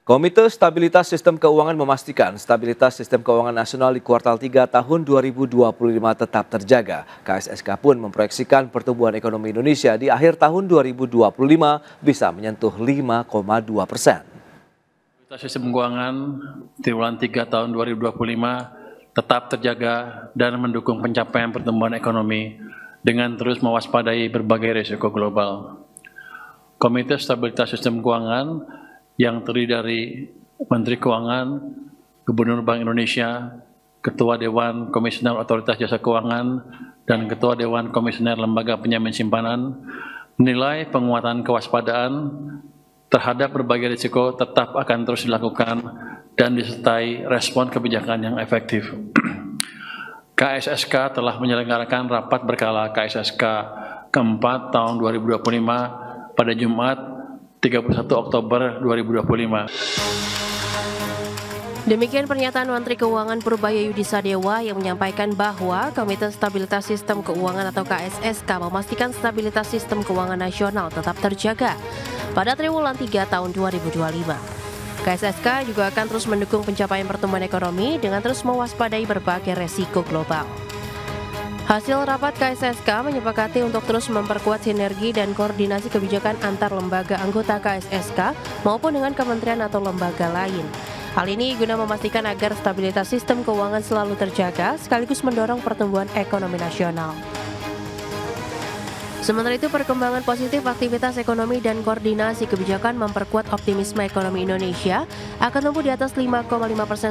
Komite Stabilitas Sistem Keuangan memastikan stabilitas sistem keuangan nasional di kuartal 3 tahun 2025 tetap terjaga. KSSK pun memproyeksikan pertumbuhan ekonomi Indonesia di akhir tahun 2025 bisa menyentuh 5,2%. Stabilitas sistem keuangan triwulan 3 tahun 2025 tetap terjaga dan mendukung pencapaian pertumbuhan ekonomi dengan terus mewaspadai berbagai risiko global. Komite Stabilitas Sistem Keuangan yang terdiri dari Menteri Keuangan, Gubernur Bank Indonesia, Ketua Dewan Komisioner Otoritas Jasa Keuangan, dan Ketua Dewan Komisioner Lembaga Penjamin Simpanan menilai penguatan kewaspadaan terhadap berbagai risiko tetap akan terus dilakukan dan disertai respon kebijakan yang efektif. KSSK telah menyelenggarakan rapat berkala KSSK keempat tahun 2025 pada Jumat 31 Oktober 2025. Demikian pernyataan Menteri Keuangan Purbaya Yudisadewa yang menyampaikan bahwa Komite Stabilitas Sistem Keuangan atau KSSK memastikan stabilitas sistem keuangan nasional tetap terjaga pada triwulan 3 tahun 2025. KSSK juga akan terus mendukung pencapaian pertumbuhan ekonomi dengan terus mewaspadai berbagai resiko global. Hasil rapat KSSK menyepakati untuk terus memperkuat sinergi dan koordinasi kebijakan antar lembaga anggota KSSK maupun dengan kementerian atau lembaga lain. Hal ini guna memastikan agar stabilitas sistem keuangan selalu terjaga sekaligus mendorong pertumbuhan ekonomi nasional. Sementara itu, perkembangan positif aktivitas ekonomi dan koordinasi kebijakan memperkuat optimisme ekonomi Indonesia akan tumbuh di atas 5,5%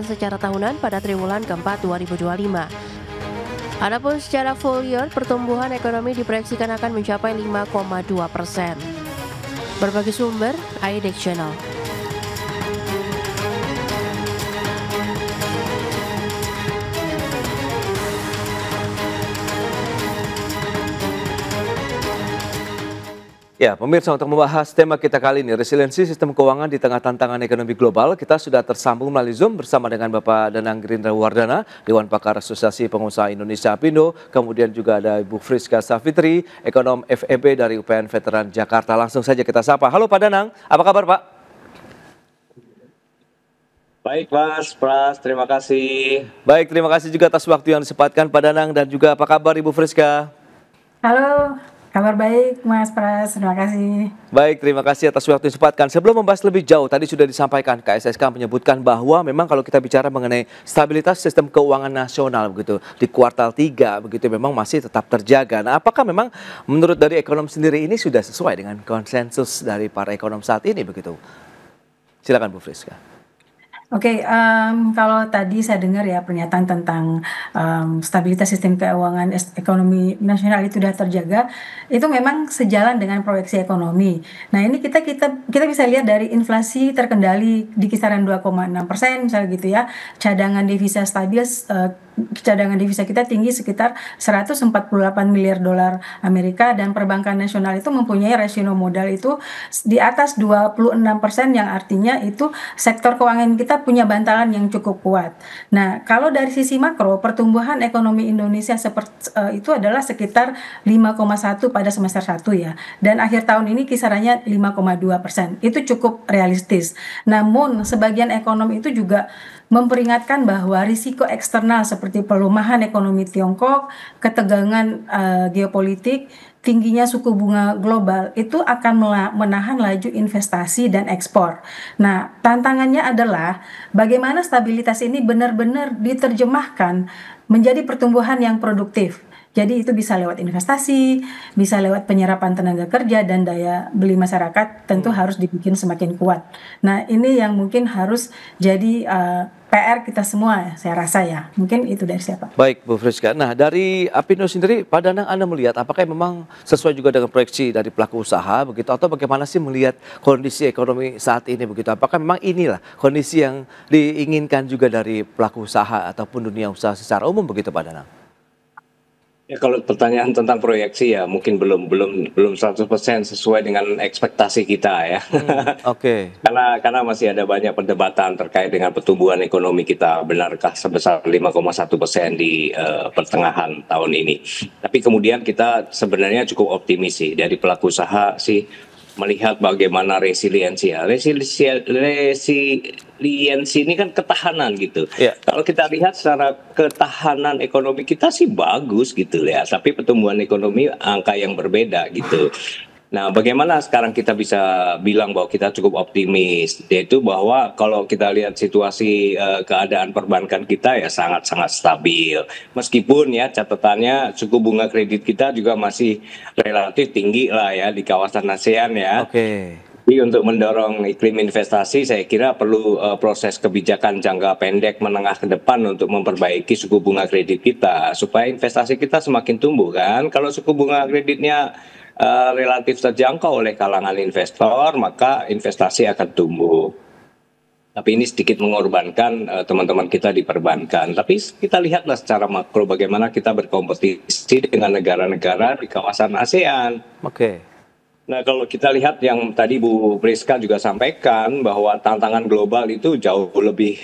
secara tahunan pada triwulan keempat 2025. Adapun secara full year, pertumbuhan ekonomi diproyeksikan akan mencapai 5,2%. Berbagai sumber, IDX Channel. Ya, pemirsa, untuk membahas tema kita kali ini, resiliensi sistem keuangan di tengah tantangan ekonomi global, kita sudah tersambung melalui Zoom bersama dengan Bapak Danang Gerindra Wardana, Dewan Pakar Asosiasi Pengusaha Indonesia Apindo, kemudian juga ada Ibu Friska Savitri, ekonom FEB dari UPN Veteran Jakarta. Langsung saja kita sapa. Halo Pak Danang, apa kabar Pak? Baik Mas Pras, terima kasih. Baik, terima kasih juga atas waktu yang disempatkan Pak Danang, dan juga apa kabar Ibu Friska? Halo. Kabar baik, Mas Pras. Terima kasih. Baik, terima kasih atas waktu yang disempatkan. Sebelum membahas lebih jauh, tadi sudah disampaikan KSSK menyebutkan bahwa memang kalau kita bicara mengenai stabilitas sistem keuangan nasional begitu di kuartal 3 begitu memang masih tetap terjaga. Nah, apakah memang menurut dari ekonom sendiri ini sudah sesuai dengan konsensus dari para ekonom saat ini begitu? Silakan Bu Friska. Oke, kalau tadi saya dengar ya pernyataan tentang stabilitas sistem keuangan ekonomi nasional itu sudah terjaga, itu memang sejalan dengan proyeksi ekonomi. Nah, ini kita bisa lihat dari inflasi terkendali di kisaran 2,6% misalnya gitu ya. Cadangan devisa stabil, cadangan devisa kita tinggi sekitar 148 miliar dolar Amerika, dan perbankan nasional itu mempunyai rasio modal itu di atas 26%, yang artinya itu sektor keuangan kita punya bantalan yang cukup kuat. Nah, kalau dari sisi makro, pertumbuhan ekonomi Indonesia itu adalah sekitar 5,1 pada semester 1 ya, dan akhir tahun ini kisarannya 5,2%. Itu cukup realistis. Namun, sebagian ekonom itu juga memperingatkan bahwa risiko eksternal seperti pelemahan ekonomi Tiongkok, ketegangan geopolitik, tingginya suku bunga global itu akan menahan laju investasi dan ekspor. Nah, tantangannya adalah bagaimana stabilitas ini benar-benar diterjemahkan menjadi pertumbuhan yang produktif. Jadi itu bisa lewat investasi, bisa lewat penyerapan tenaga kerja, dan daya beli masyarakat tentu harus dibikin semakin kuat. Nah, ini yang mungkin harus jadi PR kita semua, saya rasa ya. Mungkin itu dari siapa. Baik Bu Friska. Nah, dari Apindo sendiri, Pak Danang, Anda melihat apakah memang sesuai juga dengan proyeksi dari pelaku usaha begitu, atau bagaimana sih melihat kondisi ekonomi saat ini begitu? Apakah memang inilah kondisi yang diinginkan juga dari pelaku usaha ataupun dunia usaha secara umum begitu Pak Danang? Ya, kalau pertanyaan tentang proyeksi ya mungkin belum 100% sesuai dengan ekspektasi kita ya. Oke. Karena masih ada banyak perdebatan terkait dengan pertumbuhan ekonomi kita, benarkah sebesar 5,1% di pertengahan tahun ini. Tapi kemudian kita sebenarnya cukup optimis sih, dari pelaku usaha sih melihat bagaimana resiliensi ya. Resiliensi ini kan ketahanan gitu. Ya. Kalau kita lihat secara ketahanan ekonomi kita sih bagus gitu ya, tapi pertumbuhan ekonomi angka yang berbeda gitu. Nah, bagaimana sekarang kita bisa bilang bahwa kita cukup optimis, yaitu bahwa kalau kita lihat situasi keadaan perbankan kita ya sangat-sangat stabil. Meskipun ya catatannya suku bunga kredit kita juga masih relatif tinggi lah ya di kawasan ASEAN ya. Oke. Jadi untuk mendorong iklim investasi saya kira perlu proses kebijakan jangka pendek menengah ke depan untuk memperbaiki suku bunga kredit kita supaya investasi kita semakin tumbuh kan. Kalau suku bunga kreditnya relatif terjangkau oleh kalangan investor, maka investasi akan tumbuh. Tapi ini sedikit mengorbankan teman-teman kita di perbankan. Tapi kita lihatlah secara makro bagaimana kita berkompetisi dengan negara-negara di kawasan ASEAN. Oke. Nah, kalau kita lihat yang tadi Bu Priska juga sampaikan bahwa tantangan global itu jauh lebih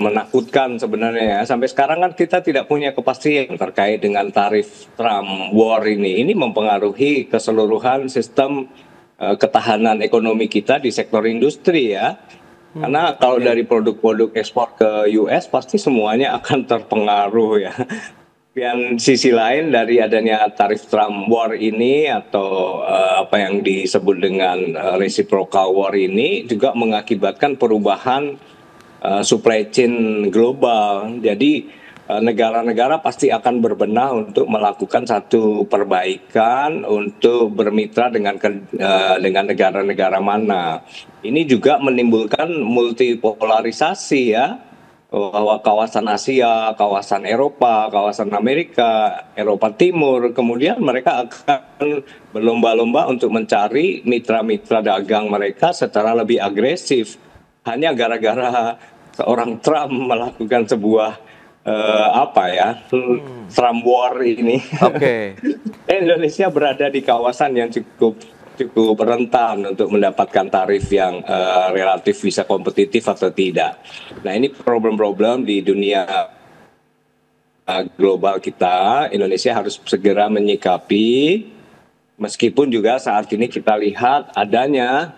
menakutkan sebenarnya ya. Sampai sekarang kan kita tidak punya kepastian terkait dengan tarif Trump war ini. Ini mempengaruhi keseluruhan sistem ketahanan ekonomi kita di sektor industri ya. Karena kalau dari produk-produk ekspor ke US pasti semuanya akan terpengaruh ya. Dan sisi lain dari adanya tarif Trump war ini atau apa yang disebut dengan reciprocal war ini juga mengakibatkan perubahan supply chain global. Jadi negara-negara pasti akan berbenah untuk melakukan satu perbaikan untuk bermitra dengan negara-negara mana. Ini juga menimbulkan multipolarisasi ya. Bahwa kawasan Asia, kawasan Eropa, kawasan Amerika, Eropa Timur, kemudian mereka akan berlomba-lomba untuk mencari mitra-mitra dagang mereka secara lebih agresif. Hanya gara-gara seorang Trump melakukan sebuah Trump war ini. Oke. Indonesia berada di kawasan yang cukup rentan untuk mendapatkan tarif yang relatif bisa kompetitif atau tidak. Nah, ini problem-problem di dunia global kita. Indonesia harus segera menyikapi, meskipun juga saat ini kita lihat adanya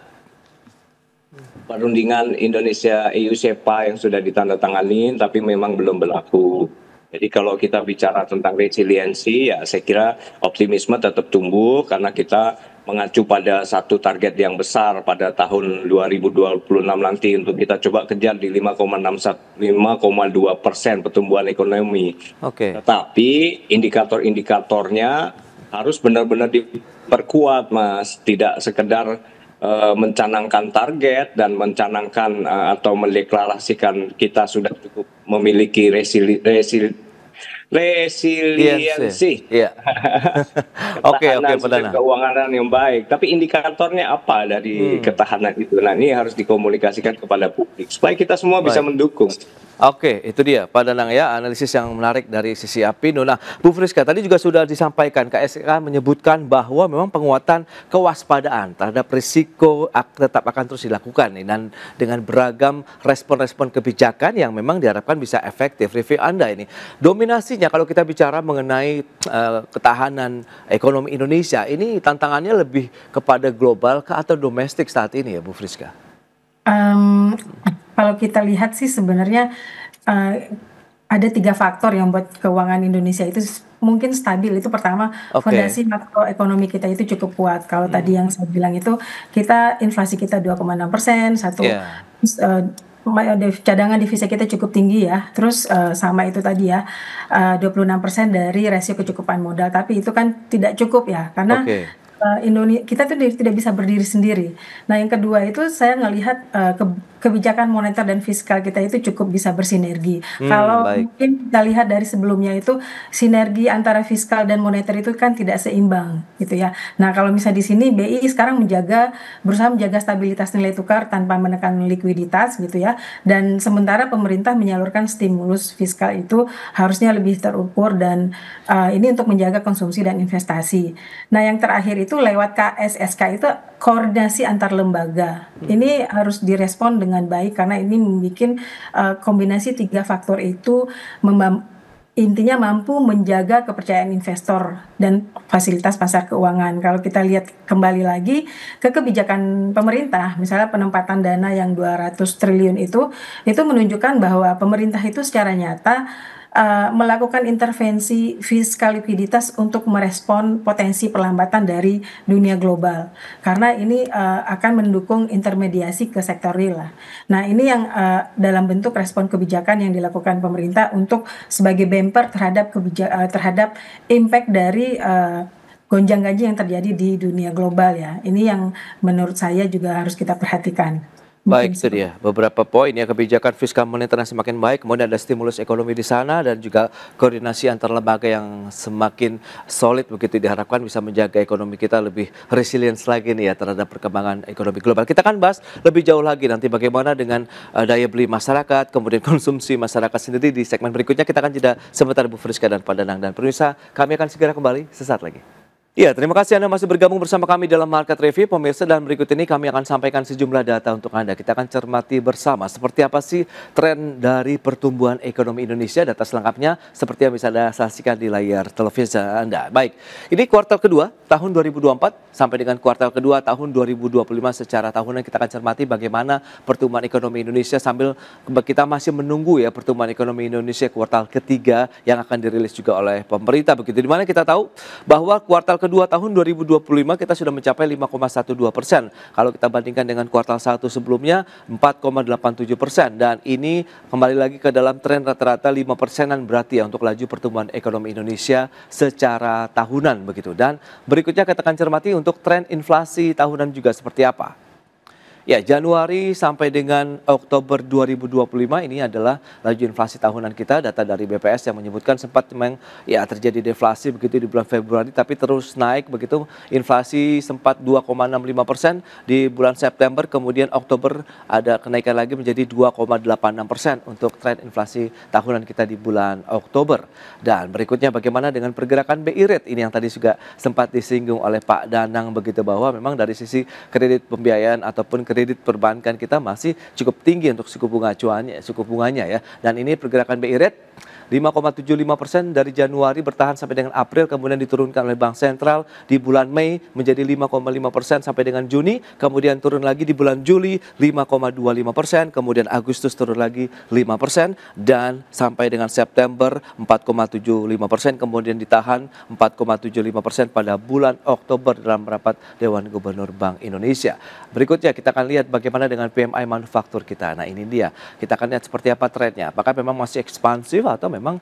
perundingan Indonesia EU SEPA yang sudah ditandatangani, tapi memang belum berlaku. Jadi kalau kita bicara tentang resiliensi, ya saya kira optimisme tetap tumbuh karena kita mengacu pada satu target yang besar pada tahun 2026 nanti untuk kita coba kejar di 5,2% pertumbuhan ekonomi. Oke. Tetapi indikator-indikatornya harus benar-benar diperkuat, Mas. Tidak sekedar mencanangkan target dan mencanangkan atau mendeklarasikan kita sudah cukup memiliki resiliensi. Iya. Oke, sistem keuangan yang baik. Tapi indikatornya apa dari ketahanan itu? Nah, ini harus dikomunikasikan kepada publik supaya kita semua bisa mendukung. Oke, itu dia Pak Danang ya, analisis yang menarik dari sisi Apindo. Nah, Bu Friska tadi juga sudah disampaikan, KSK menyebutkan bahwa memang penguatan kewaspadaan terhadap risiko tetap akan terus dilakukan nih, dan dengan beragam respon-respon kebijakan yang memang diharapkan bisa efektif. Review Anda ini, dominasinya kalau kita bicara mengenai ketahanan ekonomi Indonesia, ini tantangannya lebih kepada global atau domestik saat ini ya Bu Friska? Kalau kita lihat sih sebenarnya ada 3 faktor yang buat keuangan Indonesia itu mungkin stabil. Itu pertama, fondasi makroekonomi kita itu cukup kuat. Kalau tadi yang saya bilang itu kita inflasi kita 2,6%, cadangan devisa kita cukup tinggi ya. Terus sama itu tadi ya, 26% dari rasio kecukupan modal. Tapi itu kan tidak cukup ya, karena Indonesia kita tuh tidak bisa berdiri sendiri. Nah, yang kedua itu saya ngelihat kebijakan moneter dan fiskal kita itu cukup bisa bersinergi. Kalau mungkin kita lihat dari sebelumnya itu sinergi antara fiskal dan moneter itu kan tidak seimbang gitu ya. Nah, kalau misalnya di sini BI sekarang berusaha menjaga stabilitas nilai tukar tanpa menekan likuiditas gitu ya. Dan sementara pemerintah menyalurkan stimulus fiskal itu harusnya lebih terukur dan ini untuk menjaga konsumsi dan investasi. Nah, yang terakhir itu lewat KSSK itu koordinasi antar lembaga. Ini harus direspon dengan baik karena ini membuat kombinasi 3 faktor itu intinya mampu menjaga kepercayaan investor dan fasilitas pasar keuangan. Kalau kita lihat kembali lagi ke kebijakan pemerintah, misalnya penempatan dana yang 200 triliun itu menunjukkan bahwa pemerintah itu secara nyata melakukan intervensi fiskal likuiditas untuk merespon potensi perlambatan dari dunia global. Karena ini akan mendukung intermediasi ke sektor real lah. Nah, ini yang dalam bentuk respon kebijakan yang dilakukan pemerintah untuk sebagai bumper terhadap impact dari gonjang-ganjing yang terjadi di dunia global ya. Ini yang menurut saya juga harus kita perhatikan. Baik, itu dia beberapa poin ya, kebijakan fiskal moneter yang semakin baik, kemudian ada stimulus ekonomi di sana dan juga koordinasi antar lembaga yang semakin solid begitu, diharapkan bisa menjaga ekonomi kita lebih resilience lagi nih ya terhadap perkembangan ekonomi global. Kita akan bahas lebih jauh lagi nanti bagaimana dengan daya beli masyarakat, kemudian konsumsi masyarakat sendiri di segmen berikutnya. Kita akan jeda sebentar Bu Friska dan Pak Danang, dan pemirsa kami akan segera kembali sesaat lagi. Ya, terima kasih Anda masih bergabung bersama kami dalam Market Review, pemirsa, dan berikut ini kami akan sampaikan sejumlah data untuk Anda. Kita akan cermati bersama seperti apa sih tren dari pertumbuhan ekonomi Indonesia. Data selengkapnya seperti yang bisa Anda saksikan di layar televisi Anda. Baik, ini kuartal kedua tahun 2024 sampai dengan kuartal kedua tahun 2025 secara tahunan kita akan cermati bagaimana pertumbuhan ekonomi Indonesia sambil kita masih menunggu ya pertumbuhan ekonomi Indonesia kuartal ketiga yang akan dirilis juga oleh pemerintah begitu. Di mana kita tahu bahwa kuartal kedua tahun 2025 kita sudah mencapai 5,12%. Kalau kita bandingkan dengan kuartal 1 sebelumnya 4,87%, dan ini kembali lagi ke dalam tren rata-rata 5%-an berarti ya untuk laju pertumbuhan ekonomi Indonesia secara tahunan begitu. Dan berikutnya kita akan cermati untuk tren inflasi tahunan juga seperti apa. Ya, Januari sampai dengan Oktober 2025 ini adalah laju inflasi tahunan kita. Data dari BPS yang menyebutkan sempat memang ya terjadi deflasi begitu di bulan Februari, tapi terus naik begitu. Inflasi sempat 2,65% di bulan September, kemudian Oktober ada kenaikan lagi menjadi 2,86% untuk tren inflasi tahunan kita di bulan Oktober. Dan berikutnya bagaimana dengan pergerakan BI rate ini yang tadi juga sempat disinggung oleh Pak Danang begitu, bahwa memang dari sisi kredit pembiayaan ataupun kredit perbankan kita masih cukup tinggi untuk suku bunganya ya. Dan ini pergerakan BI rate 5,75% dari Januari bertahan sampai dengan April, kemudian diturunkan oleh Bank Sentral di bulan Mei menjadi 5,5% sampai dengan Juni, kemudian turun lagi di bulan Juli 5,25%, kemudian Agustus turun lagi 5%, dan sampai dengan September 4,75%, kemudian ditahan 4,75% pada bulan Oktober dalam rapat Dewan Gubernur Bank Indonesia. Berikutnya kita akan lihat bagaimana dengan PMI manufaktur kita. Nah, ini dia. Kita akan lihat seperti apa trennya. Apakah memang masih ekspansif atau memang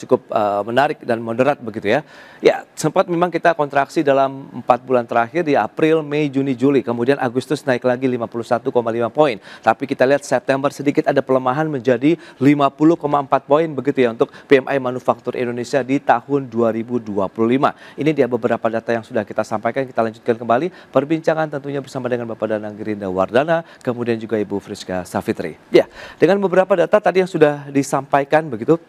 cukup menarik dan moderat begitu ya. Ya, sempat memang kita kontraksi dalam 4 bulan terakhir di April, Mei, Juni, Juli. Kemudian Agustus naik lagi 51,5 poin. Tapi kita lihat September sedikit ada pelemahan menjadi 50,4 poin begitu ya untuk PMI manufaktur Indonesia di tahun 2025. Ini dia beberapa data yang sudah kita sampaikan. Kita lanjutkan kembali perbincangan tentunya bersama dengan Bapak Danang Girinda Wardana, kemudian juga Ibu Friska Savitri. Ya, dengan beberapa data tadi yang sudah disampaikan begitu,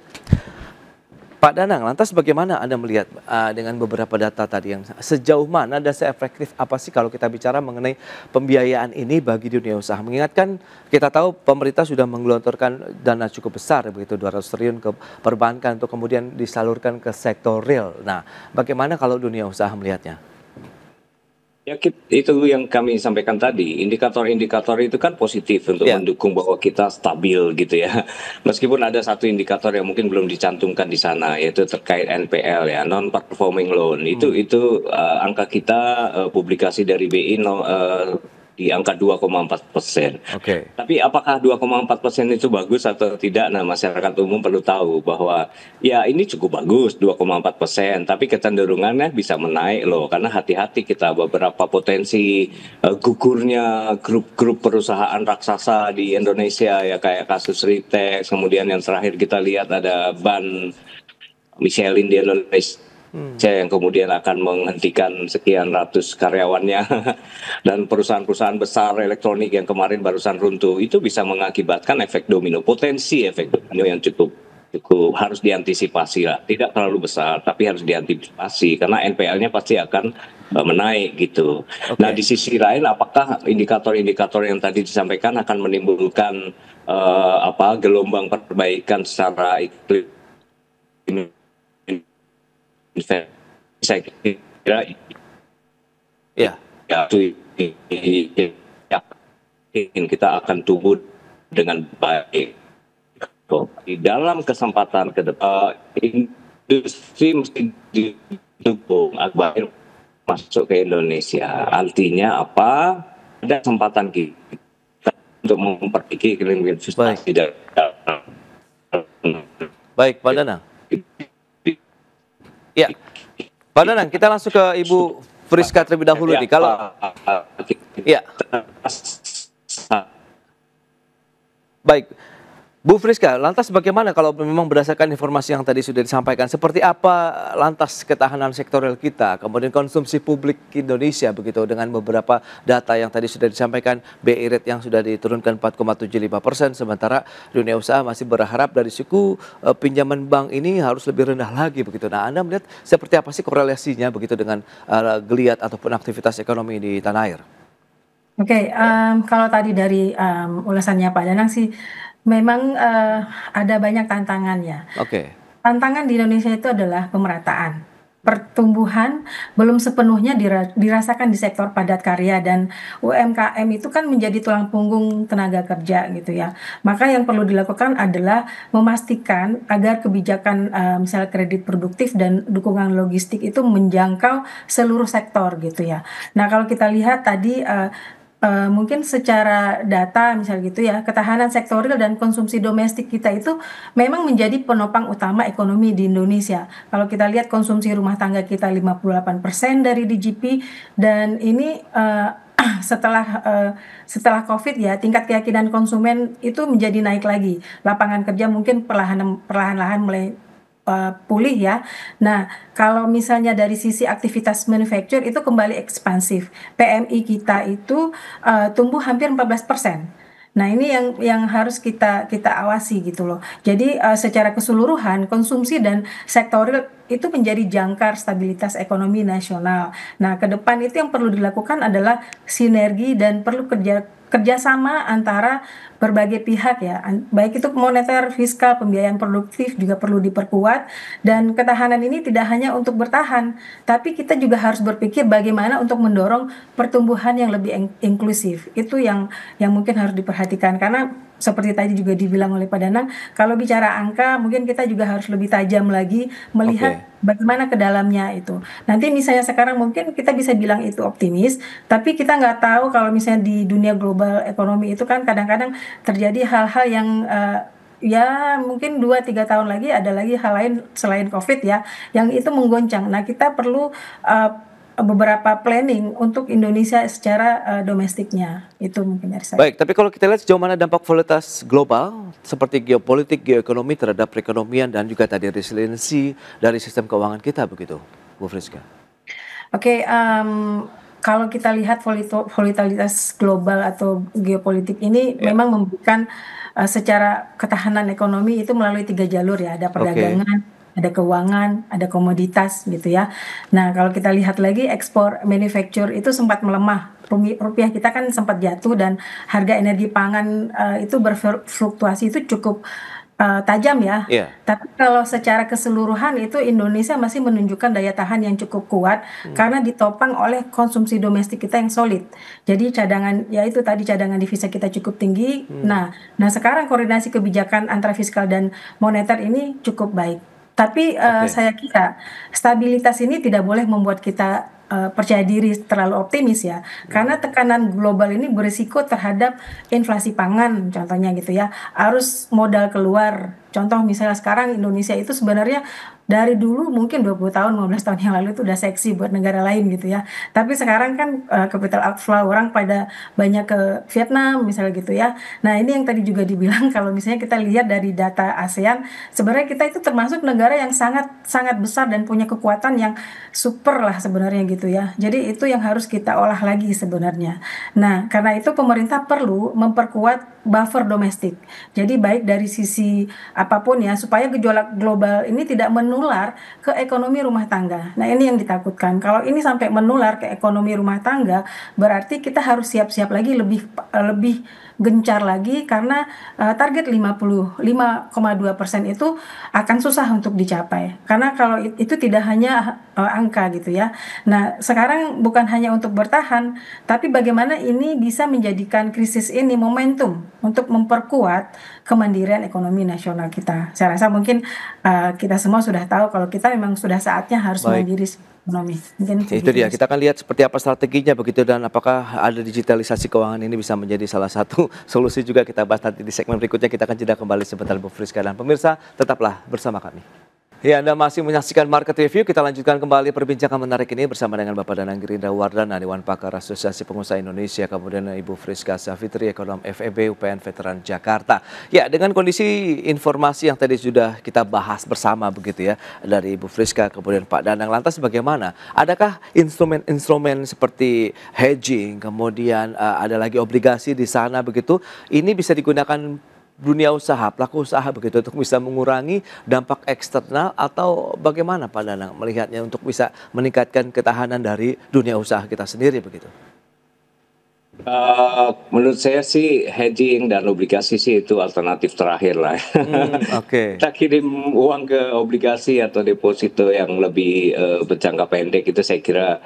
Pak Danang, lantas bagaimana Anda melihat dengan beberapa data tadi, yang sejauh mana dan seefektif apa sih kalau kita bicara mengenai pembiayaan ini bagi dunia usaha? Mengingatkan kita tahu pemerintah sudah menggelontorkan dana cukup besar begitu 200 triliun ke perbankan untuk kemudian disalurkan ke sektor real. Nah, bagaimana kalau dunia usaha melihatnya? Ya, itu yang kami sampaikan tadi, indikator-indikator itu kan positif untuk mendukung bahwa kita stabil gitu ya. Meskipun ada satu indikator yang mungkin belum dicantumkan di sana, yaitu terkait NPL ya, non-performing loan. Itu angka kita publikasi dari BI di angka 2,4%. Oke. Tapi apakah 2,4% itu bagus atau tidak? Nah, masyarakat umum perlu tahu bahwa ya ini cukup bagus 2,4%, tapi kecenderungannya bisa menaik loh, karena hati-hati kita beberapa potensi gugurnya grup-grup perusahaan raksasa di Indonesia ya, kayak kasus Ritex, kemudian yang terakhir kita lihat ada ban Michelin di Indonesia yang kemudian akan menghentikan sekian ratus karyawannya dan perusahaan-perusahaan besar elektronik yang kemarin barusan runtuh, itu bisa mengakibatkan efek domino, potensi efek domino yang cukup harus diantisipasi lah. Tidak terlalu besar tapi harus diantisipasi karena NPL-nya pasti akan menaik gitu. Nah, di sisi lain apakah indikator-indikator yang tadi disampaikan akan menimbulkan gelombang perbaikan secara iklim saya kira Ya, ya yakin kita akan tumbuh dengan baik. Di dalam kesempatan ke depan, industri mesti didukung agar masuk ke Indonesia. Artinya apa? Ada kesempatan kita untuk memperbaiki iklim investasi dan baik Pak Danang. Ya, Pak Danang, kita langsung ke Ibu Friska terlebih dahulu nih. Kalau ya, baik, Bu Friska, lantas bagaimana kalau memang berdasarkan informasi yang tadi sudah disampaikan, seperti apa lantas ketahanan sektoral kita, kemudian konsumsi publik Indonesia begitu dengan beberapa data yang tadi sudah disampaikan, BI rate yang sudah diturunkan 4,75%, sementara dunia usaha masih berharap dari suku pinjaman bank ini harus lebih rendah lagi begitu. Nah, Anda melihat seperti apa sih korelasinya begitu dengan geliat ataupun aktivitas ekonomi di tanah air? Oke, kalau tadi dari ulasannya Pak Danang sih, memang ada banyak tantangan ya. Oke. Tantangan di Indonesia itu adalah pemerataan. Pertumbuhan belum sepenuhnya dirasakan di sektor padat karya, dan UMKM itu kan menjadi tulang punggung tenaga kerja gitu ya. Maka yang perlu dilakukan adalah memastikan agar kebijakan misalnya kredit produktif dan dukungan logistik itu menjangkau seluruh sektor gitu ya. Nah, kalau kita lihat tadi mungkin secara data misalnya gitu ya, ketahanan sektoral dan konsumsi domestik kita itu memang menjadi penopang utama ekonomi di Indonesia. Kalau kita lihat konsumsi rumah tangga kita 58% dari DJP, dan ini setelah COVID ya, tingkat keyakinan konsumen itu menjadi naik lagi. Lapangan kerja mungkin perlahan-lahan mulai pulih ya. Nah, kalau misalnya dari sisi aktivitas manufacture itu kembali ekspansif. PMI kita itu tumbuh hampir 14%. Nah, ini yang harus kita awasi gitu loh. Jadi secara keseluruhan konsumsi dan sektoral itu menjadi jangkar stabilitas ekonomi nasional. Nah, ke depan itu yang perlu dilakukan adalah sinergi dan perlu kerjasama antara berbagai pihak ya, baik itu moneter, fiskal, pembiayaan produktif juga perlu diperkuat, dan ketahanan ini tidak hanya untuk bertahan, tapi kita juga harus berpikir bagaimana untuk mendorong pertumbuhan yang lebih inklusif. Itu yang mungkin harus diperhatikan, karena seperti tadi juga dibilang oleh Pak Danang, kalau bicara angka mungkin kita juga harus lebih tajam lagi melihat bagaimana ke dalamnya itu. Nanti misalnya sekarang mungkin kita bisa bilang itu optimis, tapi kita nggak tahu kalau misalnya di dunia global ekonomi itu kan kadang-kadang terjadi hal-hal yang ya mungkin 2-3 tahun lagi ada lagi hal lain selain COVID ya, yang itu menggoncang. Nah, kita perlu beberapa planning untuk Indonesia secara domestiknya. Itu mungkin dari saya. Baik, tapi kalau kita lihat sejauh mana dampak volatilitas global seperti geopolitik, geoekonomi terhadap perekonomian dan juga tadi resiliensi dari sistem keuangan kita begitu, Bu Friska. Oke, kalau kita lihat volatilitas global atau geopolitik ini memang memberikan secara ketahanan ekonomi itu melalui 3 jalur ya, ada perdagangan, ada keuangan, ada komoditas gitu ya. Nah, kalau kita lihat lagi ekspor manufacture itu sempat melemah. Rupiah kita kan sempat jatuh dan harga energi pangan itu berfluktuasi itu cukup tajam ya. Tapi kalau secara keseluruhan itu Indonesia masih menunjukkan daya tahan yang cukup kuat karena ditopang oleh konsumsi domestik kita yang solid. Jadi cadangan, ya itu tadi cadangan devisa kita cukup tinggi. Nah sekarang koordinasi kebijakan antara fiskal dan moneter ini cukup baik. Tapi saya kira stabilitas ini tidak boleh membuat kita percaya diri terlalu optimis ya, karena tekanan global ini berisiko terhadap inflasi pangan contohnya gitu ya, arus modal keluar. Contoh misalnya sekarang Indonesia itu sebenarnya dari dulu mungkin 20 tahun, 15 tahun yang lalu itu udah seksi buat negara lain gitu ya. Tapi sekarang kan capital outflow, orang pada banyak ke Vietnam misalnya gitu ya. Nah, ini yang tadi juga dibilang kalau misalnya kita lihat dari data ASEAN, sebenarnya kita itu termasuk negara yang sangat besar dan punya kekuatan yang super lah sebenarnya gitu ya. Jadi itu yang harus kita olah lagi sebenarnya. Nah, karena itu pemerintah perlu memperkuat buffer domestik. Jadi baik dari sisi apapun ya, supaya gejolak global ini tidak menular ke ekonomi rumah tangga. Nah, ini yang ditakutkan. Kalau ini sampai menular ke ekonomi rumah tangga, berarti kita harus siap-siap lagi, lebih gencar lagi, karena target 55,2% itu akan susah untuk dicapai. Karena kalau itu tidak hanya angka gitu ya. Nah, sekarang bukan hanya untuk bertahan, tapi bagaimana ini bisa menjadikan krisis ini momentum untuk memperkuat kemandirian ekonomi nasional kita. Saya rasa mungkin kita semua sudah tahu kalau kita memang sudah saatnya harus Baik. mandiri ekonomi. Mungkin Itu begitu, dia, Mas. kita akan lihat seperti apa strateginya begitu, dan apakah ada digitalisasi keuangan ini bisa menjadi salah satu solusi juga. Kita bahas nanti di segmen berikutnya. Kita akan jeda kembali sebentar, Bu Friska dan pemirsa, tetaplah bersama kami. Ya, Anda masih menyaksikan Market Review. Kita lanjutkan kembali perbincangan menarik ini bersama dengan Bapak Danang Gerindra Wardana, Dewan Pakar Asosiasi Pengusaha Indonesia, kemudian Ibu Friska Savitri, Ekonom FEB UPN Veteran Jakarta. Ya, dengan kondisi informasi yang tadi sudah kita bahas bersama begitu ya, dari Ibu Friska kemudian Pak Danang, lantas bagaimana? Adakah instrumen-instrumen seperti hedging, kemudian ada lagi obligasi di sana begitu, ini bisa digunakan dunia usaha, pelaku usaha begitu untuk bisa mengurangi dampak eksternal, atau bagaimana Pak Danang melihatnya untuk bisa meningkatkan ketahanan dari dunia usaha kita sendiri begitu? Menurut saya sih hedging dan obligasi sih itu alternatif terakhir lah. Oke. Kita kirim uang ke obligasi atau deposito yang lebih berjangka pendek, itu saya kira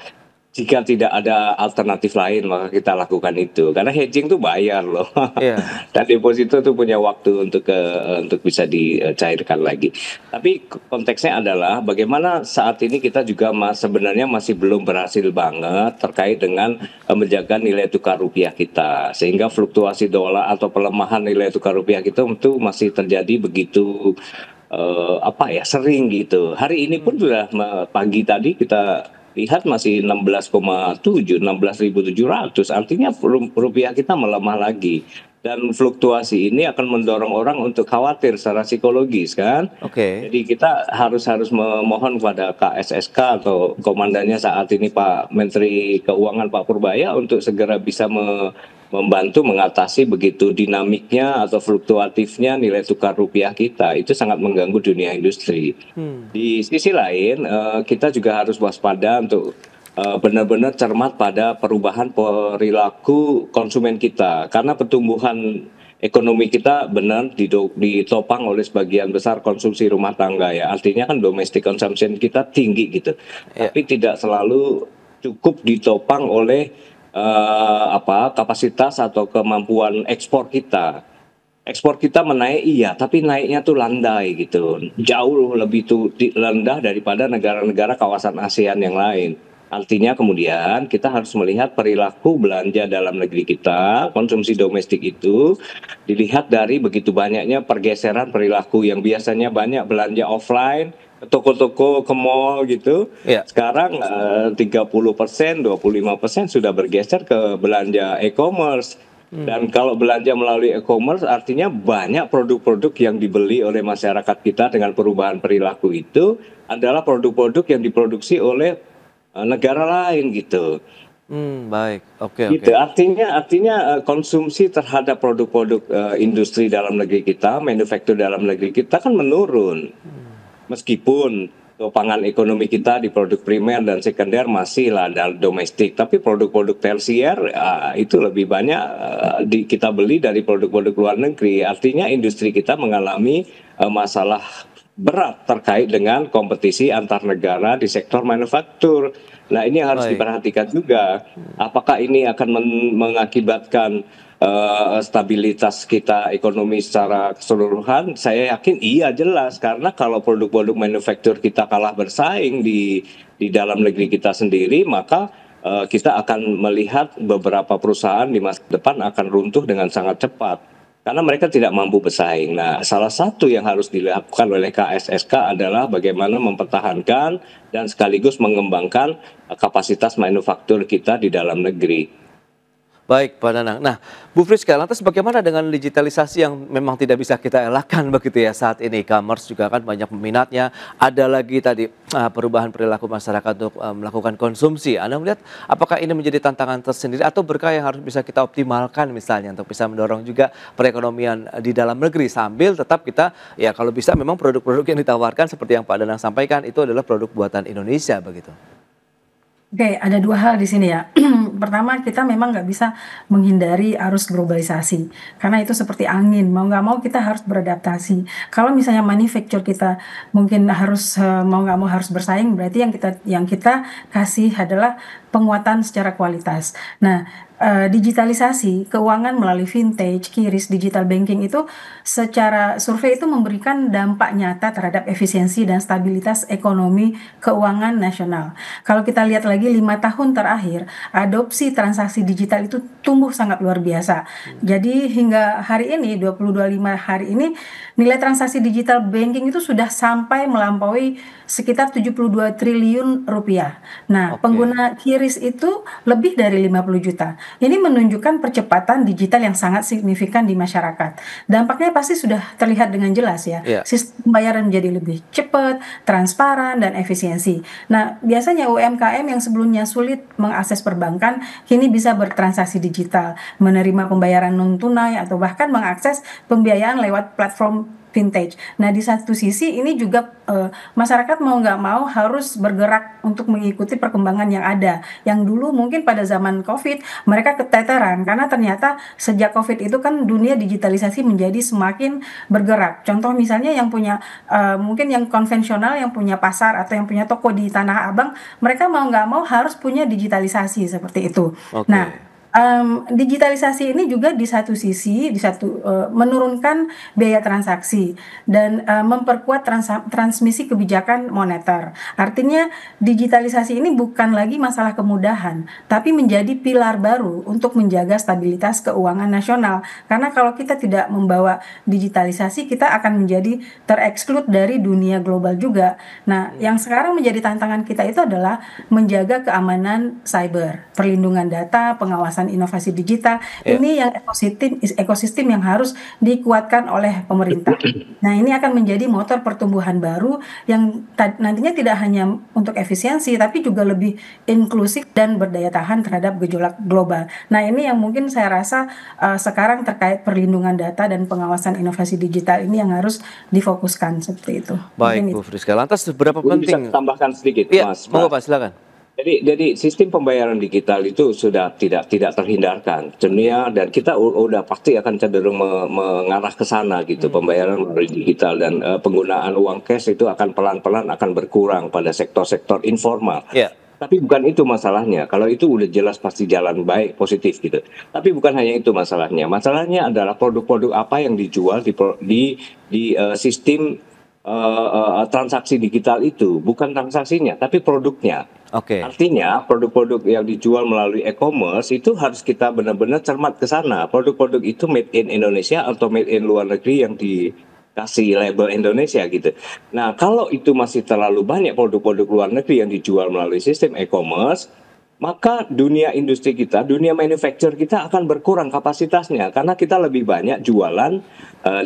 jika tidak ada alternatif lain maka kita lakukan itu, karena hedging tuh bayar loh. Iya. Dan deposito tuh punya waktu untuk bisa dicairkan lagi. Tapi konteksnya adalah bagaimana saat ini kita juga sebenarnya masih belum berhasil banget terkait dengan menjaga nilai tukar rupiah kita, sehingga fluktuasi dolar atau pelemahan nilai tukar rupiah kita itu masih terjadi begitu sering gitu. Hari ini pun sudah pagi tadi kita lihat masih 16,7, 16.700, artinya rupiah kita melemah lagi. Dan fluktuasi ini akan mendorong orang untuk khawatir secara psikologis kan. Oke. Jadi kita harus memohon kepada KSSK atau komandannya saat ini Pak Menteri Keuangan Pak Purbaya untuk segera bisa membantu mengatasi begitu dinamiknya atau fluktuatifnya nilai tukar rupiah kita. Itu sangat mengganggu dunia industri. Di sisi lain kita juga harus waspada untuk benar-benar cermat pada perubahan perilaku konsumen kita, karena pertumbuhan ekonomi kita benar ditopang oleh sebagian besar konsumsi rumah tangga ya, artinya kan domestic consumption kita tinggi gitu, tapi tidak selalu cukup ditopang oleh kapasitas atau kemampuan ekspor kita. Ekspor kita menaik iya, tapi naiknya tuh landai gitu, jauh lebih rendah daripada negara-negara kawasan ASEAN yang lain. Artinya kemudian kita harus melihat perilaku belanja dalam negeri kita, konsumsi domestik itu dilihat dari begitu banyaknya pergeseran perilaku yang biasanya banyak belanja offline, ke toko-toko, ke mall gitu. Sekarang 30%, 25% sudah bergeser ke belanja e-commerce. Dan kalau belanja melalui e-commerce artinya banyak produk-produk yang dibeli oleh masyarakat kita dengan perubahan perilaku itu adalah produk-produk yang diproduksi oleh negara lain gitu. Baik, oke. Gitu. Artinya konsumsi terhadap produk-produk industri dalam negeri kita, manufaktur dalam negeri kita kan menurun. Meskipun topangan ekonomi kita di produk primer dan sekunder masih lah domestik, tapi produk-produk tersier itu lebih banyak kita beli dari produk-produk luar negeri. Artinya industri kita mengalami masalah berat terkait dengan kompetisi antar negara di sektor manufaktur. Nah, ini harus diperhatikan juga. Apakah ini akan mengakibatkan stabilitas kita ekonomi secara keseluruhan? Saya yakin iya, jelas, karena kalau produk-produk manufaktur kita kalah bersaing di dalam negeri kita sendiri, maka kita akan melihat beberapa perusahaan di masa depan akan runtuh dengan sangat cepat. Karena mereka tidak mampu bersaing. Nah, salah satu yang harus dilakukan oleh KSSK adalah bagaimana mempertahankan dan sekaligus mengembangkan kapasitas manufaktur kita di dalam negeri. Baik, Pak Nanang. Nah, Bu Friska, lantas bagaimana dengan digitalisasi yang memang tidak bisa kita elakkan begitu ya saat ini? E-commerce juga kan banyak peminatnya. Ada lagi tadi perubahan perilaku masyarakat untuk melakukan konsumsi. Anda melihat apakah ini menjadi tantangan tersendiri atau berkah yang harus bisa kita optimalkan misalnya untuk bisa mendorong juga perekonomian di dalam negeri sambil tetap kita ya kalau bisa memang produk-produk yang ditawarkan seperti yang Pak Nanang sampaikan itu adalah produk buatan Indonesia begitu. Oke, ada dua hal di sini ya. Pertama, kita memang nggak bisa menghindari arus globalisasi, karena itu seperti angin, mau nggak mau kita harus beradaptasi. Kalau misalnya manufacture kita mungkin harus mau nggak mau harus bersaing, berarti yang kita kasih adalah penguatan secara kualitas. Nah, digitalisasi keuangan melalui vintage, QRIS, digital banking itu secara survei itu memberikan dampak nyata terhadap efisiensi dan stabilitas ekonomi keuangan nasional. Kalau kita lihat lagi 5 tahun terakhir, adopsi transaksi digital itu tumbuh sangat luar biasa. Jadi hingga hari ini 2025 hari ini nilai transaksi digital banking itu sudah sampai melampaui sekitar 72 triliun rupiah. Nah, pengguna QRIS itu lebih dari 50 juta. Ini menunjukkan percepatan digital yang sangat signifikan di masyarakat. Dampaknya pasti sudah terlihat dengan jelas ya. Sistem pembayaran menjadi lebih cepat, transparan, dan efisiensi. Nah, biasanya UMKM yang sebelumnya sulit mengakses perbankan, kini bisa bertransaksi digital, menerima pembayaran non-tunai, atau bahkan mengakses pembiayaan lewat platform vintage. Nah, di satu sisi ini juga masyarakat mau nggak mau harus bergerak untuk mengikuti perkembangan yang ada. Yang dulu mungkin pada zaman COVID mereka keteteran karena ternyata sejak COVID itu kan dunia digitalisasi menjadi semakin bergerak. Contoh misalnya yang punya mungkin yang konvensional, yang punya pasar atau yang punya toko di Tanah Abang, mereka mau nggak mau harus punya digitalisasi seperti itu. Nah, digitalisasi ini juga di satu sisi menurunkan biaya transaksi dan memperkuat transmisi kebijakan moneter. Artinya digitalisasi ini bukan lagi masalah kemudahan, tapi menjadi pilar baru untuk menjaga stabilitas keuangan nasional. Karena kalau kita tidak membawa digitalisasi, kita akan menjadi tereksklud dari dunia global juga. Nah, yang sekarang menjadi tantangan kita itu adalah menjaga keamanan cyber, perlindungan data, pengawasan inovasi digital. Ini yang ekosistem yang harus dikuatkan oleh pemerintah. Nah, ini akan menjadi motor pertumbuhan baru yang nantinya tidak hanya untuk efisiensi tapi juga lebih inklusif dan berdaya tahan terhadap gejolak global. Nah, ini yang mungkin saya rasa sekarang terkait perlindungan data dan pengawasan inovasi digital ini yang harus difokuskan seperti itu. Baik, Bu Friska. Lantas seberapa penting? Bisa tambahkan sedikit, Mas. Monggo, Pak, silakan. Jadi sistem pembayaran digital itu sudah tidak terhindarkan dunia, dan kita udah pasti akan cenderung mengarah ke sana gitu. Pembayaran melalui digital dan penggunaan uang cash itu akan pelan-pelan akan berkurang pada sektor-sektor informal. Tapi bukan itu masalahnya. Kalau itu udah jelas pasti jalan baik, positif gitu. Tapi bukan hanya itu masalahnya. Masalahnya adalah produk-produk apa yang dijual di sistem transaksi digital itu, bukan transaksinya tapi produknya. Artinya produk-produk yang dijual melalui e-commerce itu harus kita benar-benar cermat ke sana. Produk-produk itu made in Indonesia atau made in luar negeri yang dikasih label Indonesia gitu. Nah, kalau itu masih terlalu banyak produk-produk luar negeri yang dijual melalui sistem e-commerce, maka dunia industri kita, dunia manufacture kita akan berkurang kapasitasnya karena kita lebih banyak jualan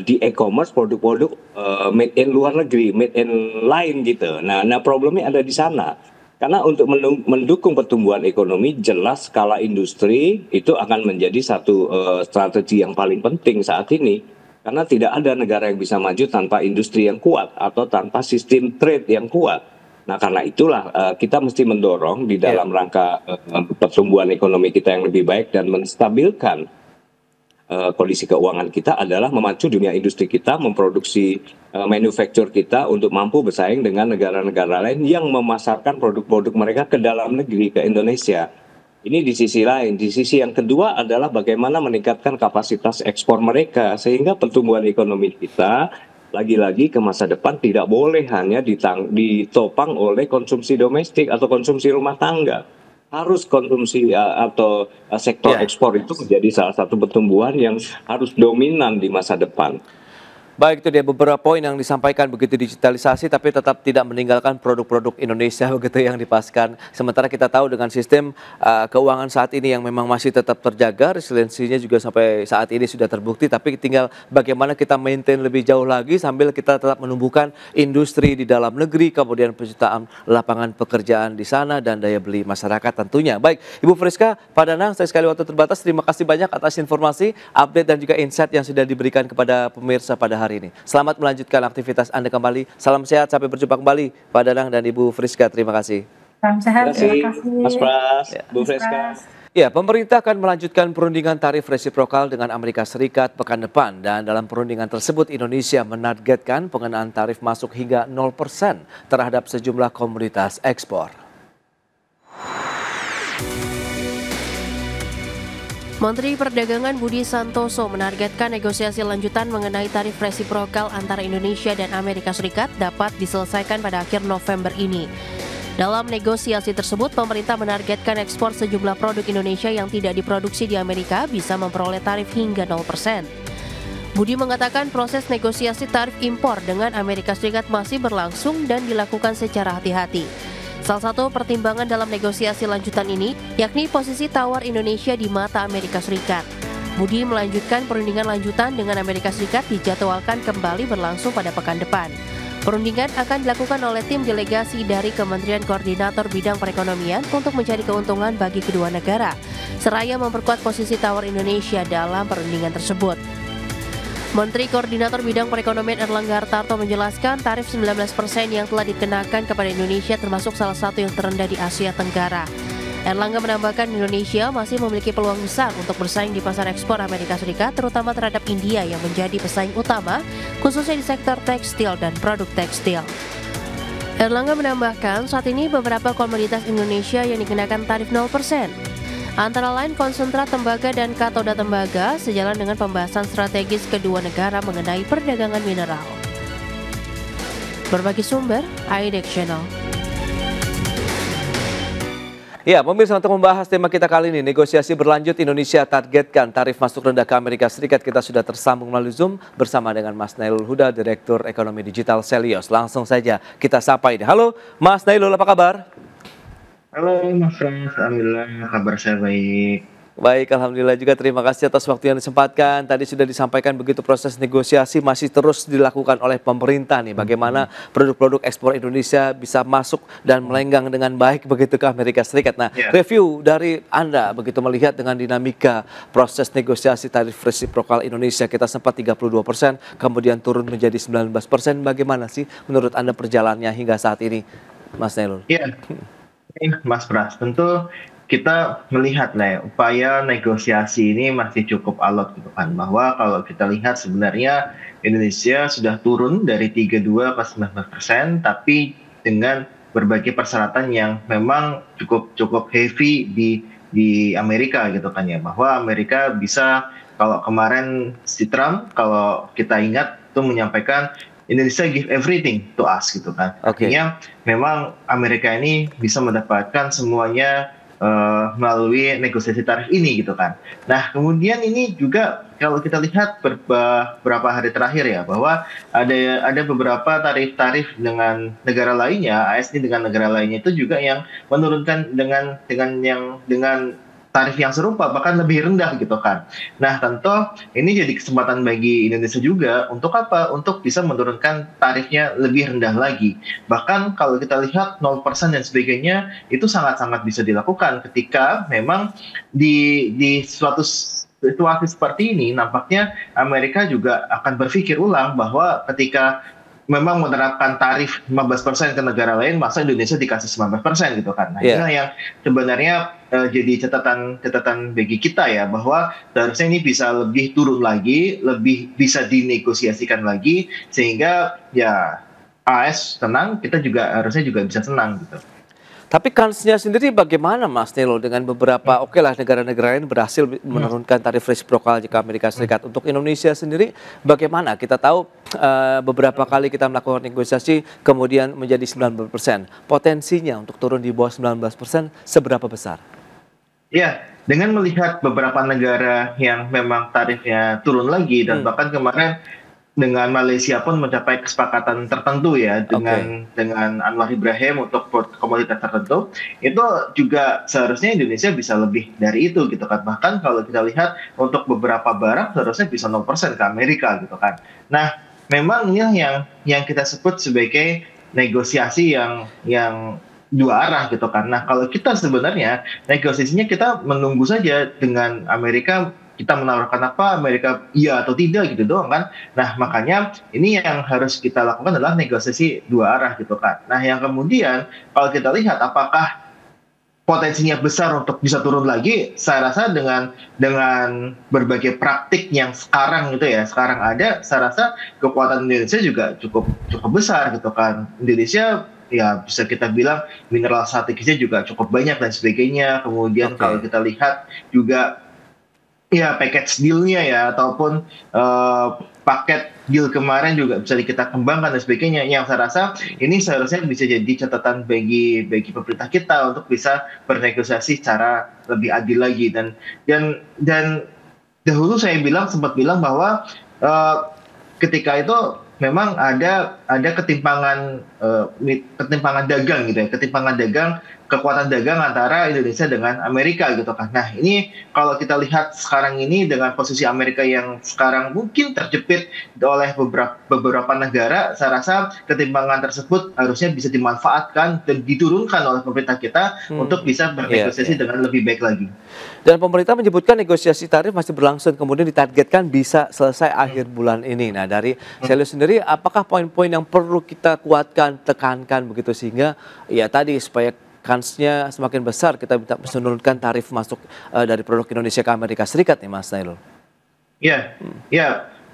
di e-commerce produk-produk made in luar negeri, made in lain gitu. Nah problemnya ada di sana. Karena untuk mendukung pertumbuhan ekonomi, jelas skala industri itu akan menjadi satu strategi yang paling penting saat ini. Karena tidak ada negara yang bisa maju tanpa industri yang kuat atau tanpa sistem trade yang kuat. Nah, karena itulah kita mesti mendorong di dalam rangka pertumbuhan ekonomi kita yang lebih baik dan menstabilkan kondisi keuangan kita adalah memacu dunia industri kita, memproduksi manufacture kita untuk mampu bersaing dengan negara-negara lain yang memasarkan produk-produk mereka ke dalam negeri, ke Indonesia. Ini di sisi lain. Di sisi yang kedua adalah bagaimana meningkatkan kapasitas ekspor mereka sehingga pertumbuhan ekonomi kita lagi-lagi ke masa depan tidak boleh hanya ditopang oleh konsumsi domestik atau konsumsi rumah tangga. Harus konsumsi atau sektor ekspor itu menjadi salah satu pertumbuhan yang harus dominan di masa depan. Baik, itu dia beberapa poin yang disampaikan, begitu digitalisasi tapi tetap tidak meninggalkan produk-produk Indonesia begitu yang dipaskan. Sementara kita tahu dengan sistem keuangan saat ini yang memang masih tetap terjaga, resiliensinya juga sampai saat ini sudah terbukti, tapi tinggal bagaimana kita maintain lebih jauh lagi sambil kita tetap menumbuhkan industri di dalam negeri, kemudian penciptaan lapangan pekerjaan di sana dan daya beli masyarakat tentunya. Baik, Ibu Friska, Pak Danang, saya sekali waktu terbatas, terima kasih banyak atas informasi, update dan juga insight yang sudah diberikan kepada pemirsa pada hari ini. Selamat melanjutkan aktivitas Anda kembali. Salam sehat, sampai berjumpa kembali Pak Danang dan Ibu Friska. Terima kasih. Salam sehat, terima kasih. Mas Pras, Bu Friska. Ya, pemerintah akan melanjutkan perundingan tarif resiprokal dengan Amerika Serikat pekan depan, dan dalam perundingan tersebut Indonesia menargetkan pengenaan tarif masuk hingga 0% terhadap sejumlah komoditas ekspor. Menteri Perdagangan Budi Santoso menargetkan negosiasi lanjutan mengenai tarif resiprokal antara Indonesia dan Amerika Serikat dapat diselesaikan pada akhir November ini. Dalam negosiasi tersebut, pemerintah menargetkan ekspor sejumlah produk Indonesia yang tidak diproduksi di Amerika bisa memperoleh tarif hingga 0%. Budi mengatakan proses negosiasi tarif impor dengan Amerika Serikat masih berlangsung dan dilakukan secara hati-hati. Salah satu pertimbangan dalam negosiasi lanjutan ini yakni posisi tawar Indonesia di mata Amerika Serikat. Budi melanjutkan perundingan lanjutan dengan Amerika Serikat dijadwalkan kembali berlangsung pada pekan depan. Perundingan akan dilakukan oleh tim delegasi dari Kementerian Koordinator Bidang Perekonomian untuk mencari keuntungan bagi kedua negara, seraya memperkuat posisi tawar Indonesia dalam perundingan tersebut. Menteri Koordinator Bidang Perekonomian Erlangga Hartarto menjelaskan tarif 19% yang telah dikenakan kepada Indonesia termasuk salah satu yang terendah di Asia Tenggara. Erlangga menambahkan Indonesia masih memiliki peluang besar untuk bersaing di pasar ekspor Amerika Serikat, terutama terhadap India yang menjadi pesaing utama, khususnya di sektor tekstil dan produk tekstil. Erlangga menambahkan saat ini beberapa komoditas Indonesia yang dikenakan tarif 0%. Antara lain konsentrat tembaga dan katoda tembaga, sejalan dengan pembahasan strategis kedua negara mengenai perdagangan mineral. Berbagi sumber, IDEX Channel. Ya, pemirsa, untuk membahas tema kita kali ini, negosiasi berlanjut, Indonesia targetkan tarif masuk rendah ke Amerika Serikat. Kita sudah tersambung melalui Zoom bersama dengan Mas Nailul Huda, Direktur Ekonomi Digital Selios. Langsung saja kita sapa ini. Halo, Mas Nailul, apa kabar? Halo Mas Frans, alhamdulillah kabar saya baik. Baik, alhamdulillah juga, terima kasih atas waktu yang disempatkan. Tadi sudah disampaikan begitu proses negosiasi masih terus dilakukan oleh pemerintah nih. Bagaimana produk-produk ekspor Indonesia bisa masuk dan melenggang dengan baik begitu ke Amerika Serikat. Nah, review dari Anda begitu melihat dengan dinamika proses negosiasi tarif resiprokal Indonesia, kita sempat 32%, kemudian turun menjadi 19%. Bagaimana sih menurut Anda perjalanannya hingga saat ini, Mas Nailul? Iya. Mas Pras, tentu kita melihat upaya negosiasi ini masih cukup alot gitu kan, bahwa kalau kita lihat sebenarnya Indonesia sudah turun dari 32 ke 19%, tapi dengan berbagai persyaratan yang memang cukup heavy di Amerika gitu kan ya, bahwa Amerika bisa, kalau kemarin si Trump kalau kita ingat itu menyampaikan Indonesia give everything to us gitu kan. Artinya memang Amerika ini bisa mendapatkan semuanya melalui negosiasi tarif ini gitu kan. Nah kemudian ini juga kalau kita lihat beberapa hari terakhir ya, bahwa ada beberapa tarif-tarif dengan negara lainnya, AS ini dengan negara lainnya itu juga yang menurunkan dengan tarif yang serupa, bahkan lebih rendah gitu kan. Nah tentu ini jadi kesempatan bagi Indonesia juga untuk apa? Untuk bisa menurunkan tarifnya lebih rendah lagi. Bahkan kalau kita lihat 0% dan sebagainya itu sangat-sangat bisa dilakukan ketika memang di suatu situasi seperti ini nampaknya Amerika juga akan berpikir ulang bahwa ketika memang menerapkan tarif 15% ke negara lain, masa Indonesia dikasih 19% gitu kan. Nah, inilah yang sebenarnya jadi catatan bagi kita ya, bahwa seharusnya ini bisa lebih turun lagi, lebih bisa dinegosiasikan lagi, sehingga ya AS tenang, kita juga harusnya juga bisa senang gitu. Tapi kansnya sendiri bagaimana Mas Nailul dengan beberapa negara-negara lain berhasil menurunkan tarif resiprokal jika Amerika Serikat. Untuk Indonesia sendiri bagaimana? Kita tahu beberapa kali kita melakukan negosiasi kemudian menjadi 19%. Potensinya untuk turun di bawah 19% seberapa besar? Ya, dengan melihat beberapa negara yang memang tarifnya turun lagi dan bahkan kemarin dengan Malaysia pun mencapai kesepakatan tertentu ya dengan Anwar Ibrahim untuk komoditas tertentu, itu juga seharusnya Indonesia bisa lebih dari itu gitu kan. Bahkan kalau kita lihat untuk beberapa barang seharusnya bisa 0% ke Amerika gitu kan. Nah, memang ini yang kita sebut sebagai negosiasi yang dua arah gitu kan. Nah, kalau kita sebenarnya negosiasinya kita menunggu saja dengan Amerika, kita menawarkan apa, Amerika iya atau tidak gitu doang kan. Nah, makanya ini yang harus kita lakukan adalah negosiasi dua arah gitu kan. Nah, yang kemudian kalau kita lihat apakah potensinya besar untuk bisa turun lagi, saya rasa dengan berbagai praktik yang sekarang gitu ya, sekarang ada, saya rasa kekuatan Indonesia juga cukup besar gitu kan. Indonesia ya bisa kita bilang mineral strategisnya juga cukup banyak dan sebagainya. Kemudian kalau kita lihat juga ya package deal-nya ya, ataupun paket deal kemarin juga bisa kita kembangkan dan sebagainya. Yang saya rasa ini seharusnya bisa jadi catatan bagi pemerintah kita untuk bisa bernegosiasi secara lebih adil lagi. Dan dahulu saya sempat bilang bahwa ketika itu memang ada ketimpangan dagang gitu ya, ketimpangan dagang, kekuatan dagang antara Indonesia dengan Amerika gitu kan. Nah, ini kalau kita lihat sekarang ini dengan posisi Amerika yang sekarang mungkin terjepit oleh beberapa negara, saya rasa ketimpangan tersebut harusnya bisa dimanfaatkan dan diturunkan oleh pemerintah kita untuk bisa bernegosiasi dengan lebih baik lagi. Dan pemerintah menyebutkan negosiasi tarif masih berlangsung, kemudian ditargetkan bisa selesai akhir bulan ini. Nah, dari Selyo sendiri, apakah poin-poin yang perlu kita kuatkan, tekankan begitu sehingga ya tadi supaya kansnya semakin besar kita bisa menurunkan tarif masuk dari produk Indonesia ke Amerika Serikat nih Mas Nailul? Ya.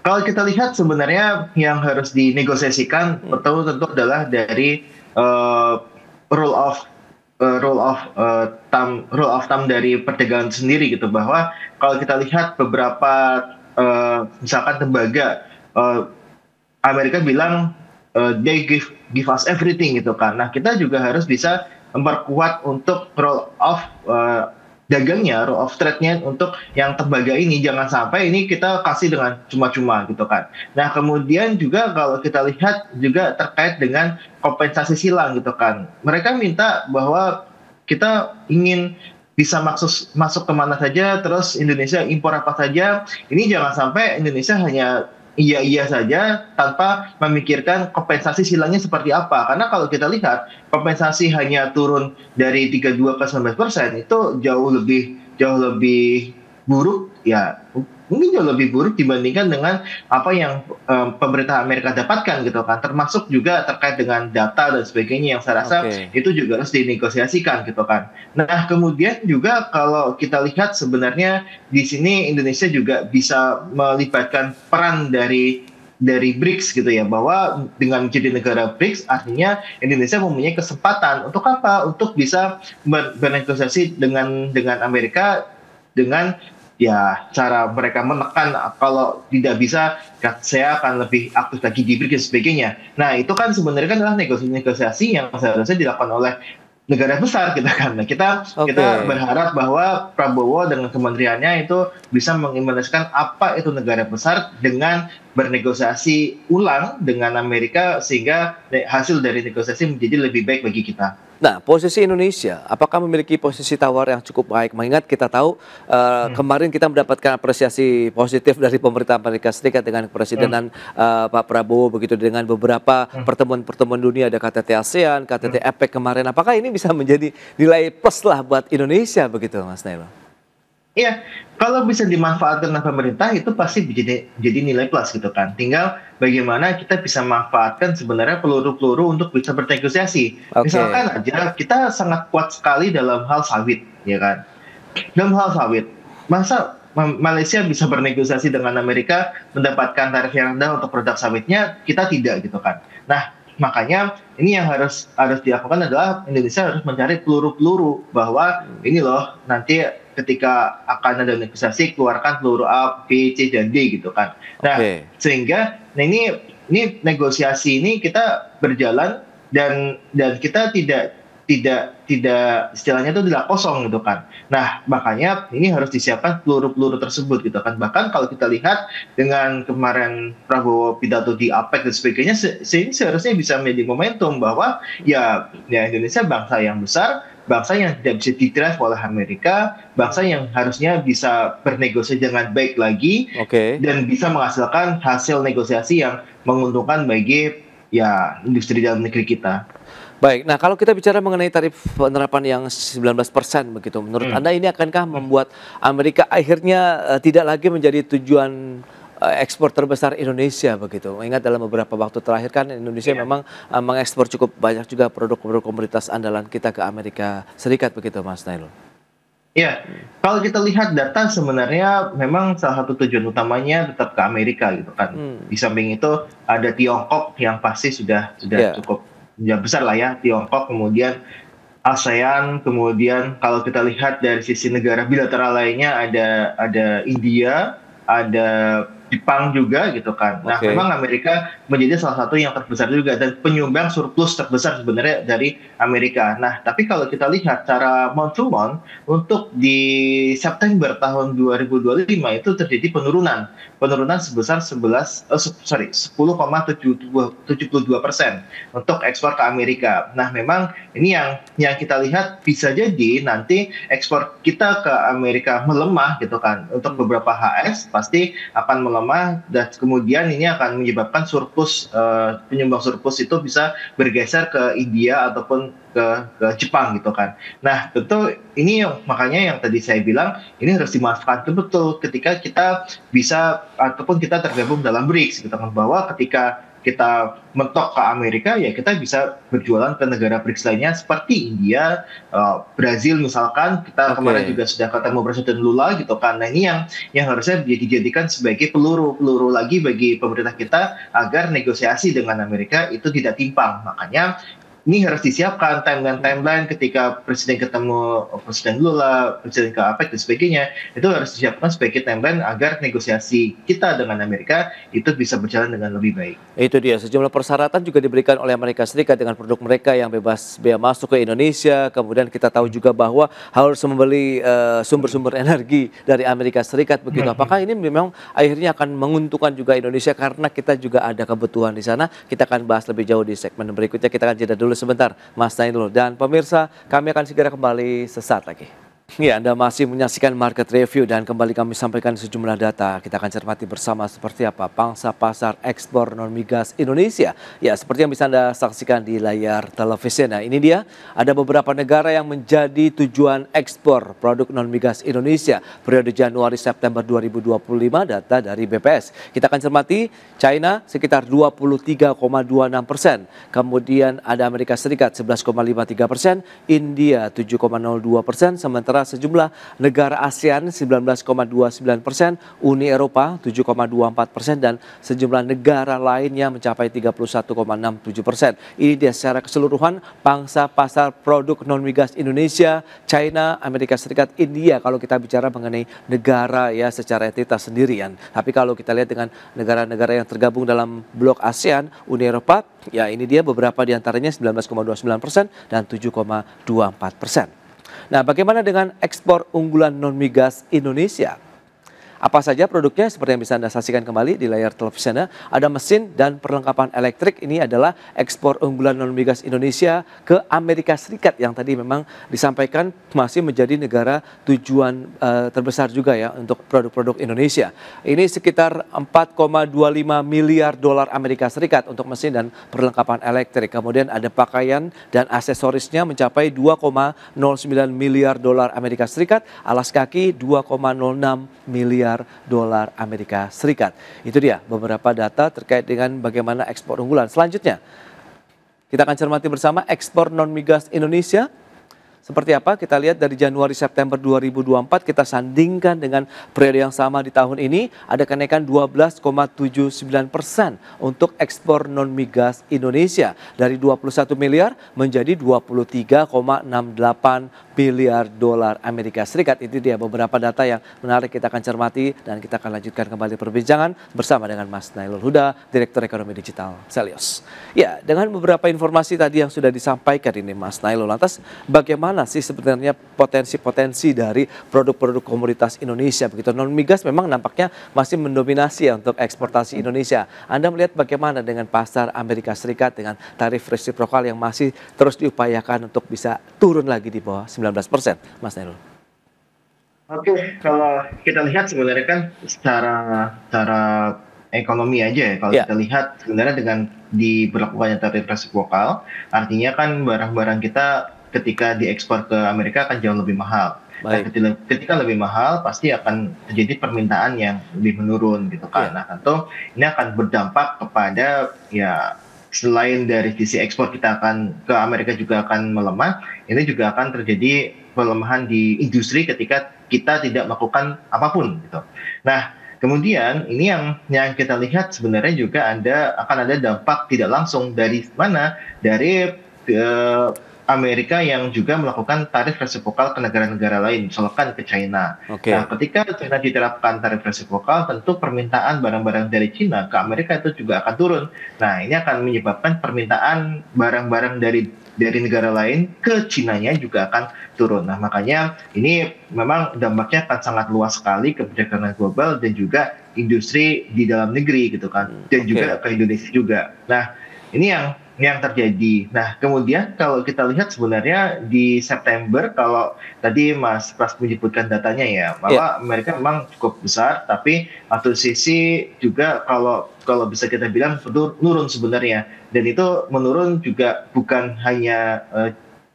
Kalau kita lihat sebenarnya yang harus dinegosiasikan tentu adalah dari rule of thumb dari perdagangan sendiri gitu, bahwa kalau kita lihat beberapa misalkan tembaga, Amerika bilang they give us everything gitu kan. Nah, kita juga harus bisa memperkuat untuk rule of dagangnya, rule of trade-nya untuk yang tembaga ini. Jangan sampai ini kita kasih dengan cuma-cuma gitu kan. Nah, kemudian juga kalau kita lihat juga terkait dengan kompensasi silang gitu kan. Mereka minta bahwa kita ingin bisa masuk kemana saja, terus Indonesia impor apa saja. Ini jangan sampai Indonesia hanya iya saja tanpa memikirkan kompensasi silangnya seperti apa. Karena kalau kita lihat kompensasi hanya turun dari 32 ke 19% itu jauh lebih buruk ya. Mungkin jauh lebih buruk dibandingkan dengan apa yang pemerintah Amerika dapatkan gitu kan, termasuk juga terkait dengan data dan sebagainya yang saya rasa itu juga harus dinegosiasikan gitu kan. Nah, kemudian juga kalau kita lihat sebenarnya di sini Indonesia juga bisa melibatkan peran dari BRICS gitu ya, bahwa dengan menjadi negara BRICS artinya Indonesia mempunyai kesempatan untuk apa? Untuk bisa bernegosiasi dengan Amerika dengan ya cara mereka menekan kalau tidak bisa saya akan lebih aktif lagi di BRICS dan sebagainya. Nah, itu kan sebenarnya kan adalah negosiasi yang seharusnya dilakukan oleh negara besar kita kan. Nah, kita berharap bahwa Prabowo dengan kementeriannya itu bisa mengimplementasikan apa itu negara besar dengan bernegosiasi ulang dengan Amerika sehingga hasil dari negosiasi menjadi lebih baik bagi kita. Nah, posisi Indonesia, apakah memiliki posisi tawar yang cukup baik? Mengingat kita tahu kemarin kita mendapatkan apresiasi positif dari pemerintah Amerika Serikat dengan Presiden Pak Prabowo begitu, dengan beberapa pertemuan-pertemuan dunia, ada KTT ASEAN, KTT APEC kemarin. Apakah ini bisa menjadi nilai plus lah buat Indonesia begitu, Mas Nailul? Iya, kalau bisa dimanfaatkan oleh pemerintah itu pasti jadi nilai plus gitu kan. Tinggal bagaimana kita bisa manfaatkan sebenarnya peluru-peluru untuk bisa bernegosiasi. Misalkan aja kita sangat kuat sekali dalam hal sawit, ya kan. Dalam hal sawit, masa Malaysia bisa bernegosiasi dengan Amerika mendapatkan tarif yang rendah untuk produk sawitnya, kita tidak gitu kan. Nah, makanya ini yang harus dilakukan adalah Indonesia harus mencari peluru-peluru bahwa ini loh nanti ketika akan ada negosiasi keluarkan peluru A, B, C, dan D gitu kan. Nah, sehingga ini negosiasi ini kita berjalan dan kita tidak tidak istilahnya itu tidak kosong gitu kan. Nah, makanya ini harus disiapkan peluru-peluru tersebut gitu kan. Bahkan kalau kita lihat dengan kemarin Prabowo pidato di APEC dan sebagainya, ini seharusnya bisa menjadi momentum bahwa ya Indonesia bangsa yang besar, bangsa yang tidak bisa didrive oleh Amerika, bangsa yang harusnya bisa bernegosiasi dengan baik lagi, dan bisa menghasilkan hasil negosiasi yang menguntungkan bagi ya industri dalam negeri kita. Baik, nah kalau kita bicara mengenai tarif penerapan yang 19% begitu, menurut Anda ini akankah membuat Amerika akhirnya tidak lagi menjadi tujuan ekspor terbesar Indonesia begitu? Ingat dalam beberapa waktu terakhir kan Indonesia memang mengekspor cukup banyak juga produk-produk komoditas andalan kita ke Amerika Serikat begitu, Mas Nailul? Ya, kalau kita lihat data sebenarnya memang salah satu tujuan utamanya tetap ke Amerika gitu kan. Di samping itu ada Tiongkok yang pasti sudah cukup besar lah ya, Tiongkok, kemudian ASEAN, kemudian kalau kita lihat dari sisi negara bilateral lainnya ada India, ada Jepang juga gitu kan. Nah, memang Amerika menjadi salah satu yang terbesar juga dan penyumbang surplus terbesar sebenarnya dari Amerika. Nah, tapi kalau kita lihat cara month to month untuk di September tahun 2025 itu terjadi penurunan sebesar 10,72% untuk ekspor ke Amerika. Nah, memang ini yang kita lihat bisa jadi nanti ekspor kita ke Amerika melemah gitu kan. Untuk beberapa HS pasti akan melemah, dan kemudian ini akan menyebabkan penyumbang surplus itu bisa bergeser ke India ataupun ke Jepang gitu kan. Nah, tentu ini makanya yang tadi saya bilang ini harus dimanfaatkan betul ketika kita bisa ataupun kita tergabung dalam BRICS gitu kan, bahwa ketika kita mentok ke Amerika ya kita bisa berjualan ke negara BRICS lainnya seperti India, Brazil misalkan. Kita kemarin juga sudah ketemu Presiden Lula gitu kan. Nah, ini yang harusnya dijadikan sebagai peluru lagi bagi pemerintah kita agar negosiasi dengan Amerika itu tidak timpang. Makanya ini harus disiapkan timeline ketika Presiden ketemu Presiden Lula, Presiden ke APEC dan sebagainya, itu harus disiapkan sebagai timeline agar negosiasi kita dengan Amerika itu bisa berjalan dengan lebih baik. Itu dia, sejumlah persyaratan juga diberikan oleh Amerika Serikat dengan produk mereka yang bebas bea masuk ke Indonesia. Kemudian kita tahu juga bahwa harus membeli sumber-sumber energi dari Amerika Serikat begitu. Apakah ini memang akhirnya akan menguntungkan juga Indonesia karena kita juga ada kebutuhan di sana? Kita akan bahas lebih jauh di segmen berikutnya. Kita akan jeda dulu sebentar, Mas Nailul. Dan pemirsa, kami akan segera kembali sesaat lagi. Ya, Anda masih menyaksikan Market Review dan kembali kami sampaikan sejumlah data. Kita akan cermati bersama seperti apa pangsa pasar ekspor non-migas Indonesia. Ya, seperti yang bisa Anda saksikan di layar televisi. Nah, ini dia, ada beberapa negara yang menjadi tujuan ekspor produk non-migas Indonesia periode Januari-September 2025, data dari BPS. Kita akan cermati China sekitar 23,26%. Kemudian ada Amerika Serikat 11,53%, India 7,02%, sementara sejumlah negara ASEAN 19,29%, Uni Eropa 7,24%, dan sejumlah negara lainnya mencapai 31,67%. Ini dia secara keseluruhan pangsa pasar produk non-migas Indonesia, China, Amerika Serikat, India kalau kita bicara mengenai negara ya secara entitas sendirian. Tapi kalau kita lihat dengan negara-negara yang tergabung dalam blok ASEAN, Uni Eropa, ya ini dia beberapa diantaranya 19,29% dan 7,24%. Nah, bagaimana dengan ekspor unggulan non-migas Indonesia? Apa saja produknya seperti yang bisa Anda saksikan kembali di layar televisi Anda. Ada mesin dan perlengkapan elektrik. Ini adalah ekspor unggulan non-migas Indonesia ke Amerika Serikat yang tadi memang disampaikan masih menjadi negara tujuan terbesar juga ya untuk produk-produk Indonesia. Ini sekitar 4,25 miliar dolar Amerika Serikat untuk mesin dan perlengkapan elektrik. Kemudian ada pakaian dan aksesorisnya mencapai 2,09 miliar dolar Amerika Serikat, alas kaki 2,06 miliar dolar Amerika Serikat. Itu dia beberapa data terkait dengan bagaimana ekspor unggulan. Selanjutnya, kita akan cermati bersama ekspor non-migas Indonesia. Seperti apa? Kita lihat dari Januari-September 2024 kita sandingkan dengan periode yang sama di tahun ini, ada kenaikan 12,79% untuk ekspor non-migas Indonesia dari 21 miliar menjadi 23,68 miliar dolar Amerika Serikat. Itu dia beberapa data yang menarik kita akan cermati dan kita akan lanjutkan kembali perbincangan bersama dengan Mas Nailul Huda, Direktur Ekonomi Digital Selyos. Ya, dengan beberapa informasi tadi yang sudah disampaikan ini Mas Nailul, lantas bagaimana sih sebenarnya potensi-potensi dari produk-produk komoditas Indonesia begitu? Non migas memang nampaknya masih mendominasi ya untuk eksportasi Indonesia. Anda melihat bagaimana dengan pasar Amerika Serikat dengan tarif resiprokal yang masih terus diupayakan untuk bisa turun lagi di bawah 19%, Mas Nailul? Oke, kalau kita lihat sebenarnya kan secara ekonomi aja ya, kalau kita lihat sebenarnya dengan diberlakukannya tarif resiprokal, artinya kan barang-barang kita ketika diekspor ke Amerika akan jauh lebih mahal. Nah, ketika lebih mahal pasti akan terjadi permintaan yang lebih menurun gitu kan. Nah, tentu ini akan berdampak kepada ya selain dari sisi ekspor kita akan ke Amerika juga akan melemah, ini juga akan terjadi pelemahan di industri ketika kita tidak melakukan apapun gitu. Nah, kemudian ini yang kita lihat sebenarnya juga akan ada dampak tidak langsung dari mana? Dari Amerika yang juga melakukan tarif resiprokal ke negara-negara lain, misalkan ke China. Nah, ketika China diterapkan tarif resiprokal, tentu permintaan barang-barang dari China ke Amerika itu juga akan turun. Nah, ini akan menyebabkan permintaan barang-barang dari negara lain ke Chinanya juga akan turun. Nah, makanya ini memang dampaknya akan sangat luas sekali ke perdagangan global dan juga industri di dalam negeri gitu kan, dan juga ke Indonesia juga. Nah, ini yang terjadi. Nah, kemudian kalau kita lihat sebenarnya di September, kalau tadi Mas Pras menyebutkan datanya ya, bahwa Amerika memang cukup besar, tapi satu sisi juga kalau bisa kita bilang menurun sebenarnya. Dan itu menurun juga bukan hanya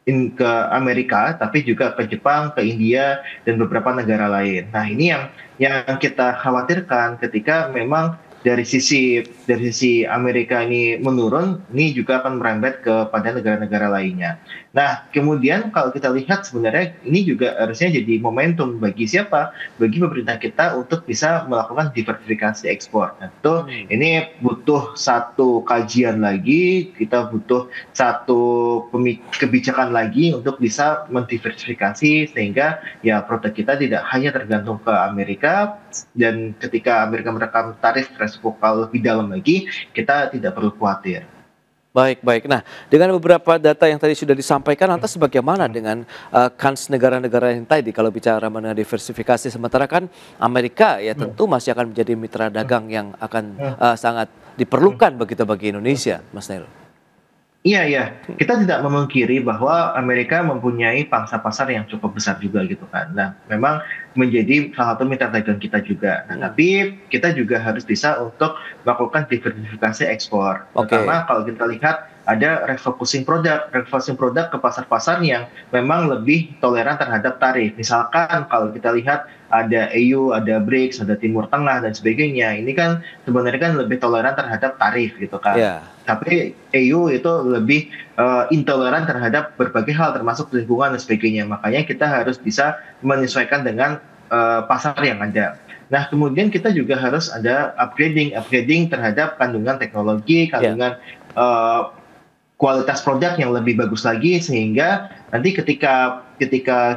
ke Amerika, tapi juga ke Jepang, ke India, dan beberapa negara lain. Nah, ini yang kita khawatirkan ketika memang dari sisi Amerika ini menurun, ini juga akan merembet kepada negara-negara lainnya. Nah, kemudian kalau kita lihat sebenarnya ini juga harusnya jadi momentum bagi siapa? Bagi pemerintah kita untuk bisa melakukan diversifikasi ekspor. Nah, itu ini butuh satu kajian lagi, kita butuh satu kebijakan lagi untuk bisa mendiversifikasi sehingga ya produk kita tidak hanya tergantung ke Amerika, dan ketika Amerika menerapkan tarif resiprokal lebih dalam lagi, kita tidak perlu khawatir. Baik. Nah, dengan beberapa data yang tadi sudah disampaikan, lantas bagaimana dengan kans negara-negara yang tadi kalau bicara mengenai diversifikasi, sementara kan Amerika ya tentu masih akan menjadi mitra dagang yang akan sangat diperlukan begitu bagi Indonesia, Mas Nailul? Iya. Kita tidak memungkiri bahwa Amerika mempunyai pangsa pasar yang cukup besar juga gitu kan. Nah, memang menjadi salah satu mitra dagang kita juga. Nah, tapi kita juga harus bisa untuk melakukan diversifikasi ekspor. Pertama, kalau kita lihat ada refocusing produk ke pasar-pasar yang memang lebih toleran terhadap tarif. Misalkan kalau kita lihat ada EU, ada BRICS, ada Timur Tengah dan sebagainya. Ini kan sebenarnya kan lebih toleran terhadap tarif gitu kan. Tapi EU itu lebih intoleran terhadap berbagai hal termasuk lingkungan dan sebagainya. Makanya kita harus bisa menyesuaikan dengan pasar yang ada. Nah, kemudian kita juga harus ada upgrading terhadap kandungan teknologi, kandungan kualitas produk yang lebih bagus lagi, sehingga nanti ketika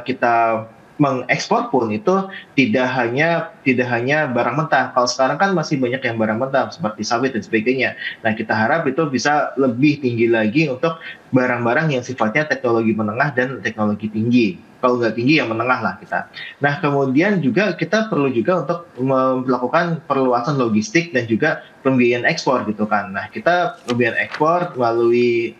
kita mengekspor pun itu tidak hanya barang mentah. Kalau sekarang kan masih banyak yang barang mentah seperti sawit dan sebagainya. Nah, kita harap itu bisa lebih tinggi lagi untuk barang-barang yang sifatnya teknologi menengah dan teknologi tinggi. Kalau nggak tinggi yang menengah lah kita. Nah, kemudian juga kita perlu juga untuk melakukan perluasan logistik dan juga pembiayaan ekspor gitu kan. Nah, kita pembiayaan ekspor melalui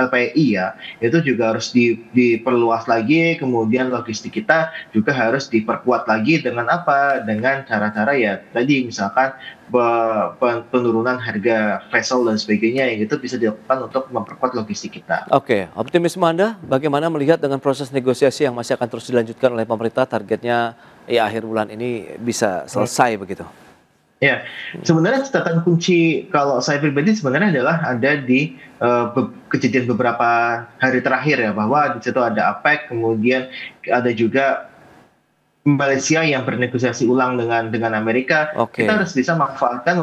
LPI ya, itu juga harus diperluas lagi. Kemudian logistik kita juga harus diperkuat lagi dengan apa? Dengan cara-cara ya tadi misalkan penurunan harga vessel dan sebagainya yang itu bisa dilakukan untuk memperkuat logistik kita. Oke, optimisme Anda bagaimana melihat dengan proses negosiasi yang masih akan terus dilanjutkan oleh pemerintah, targetnya ya akhir bulan ini bisa selesai begitu? Ya, sebenarnya catatan kunci kalau saya pribadi sebenarnya adalah ada di kejadian beberapa hari terakhir ya, bahwa di situ ada APEC, kemudian ada juga Malaysia yang bernegosiasi ulang dengan Amerika. Oke. Kita harus bisa manfaatkan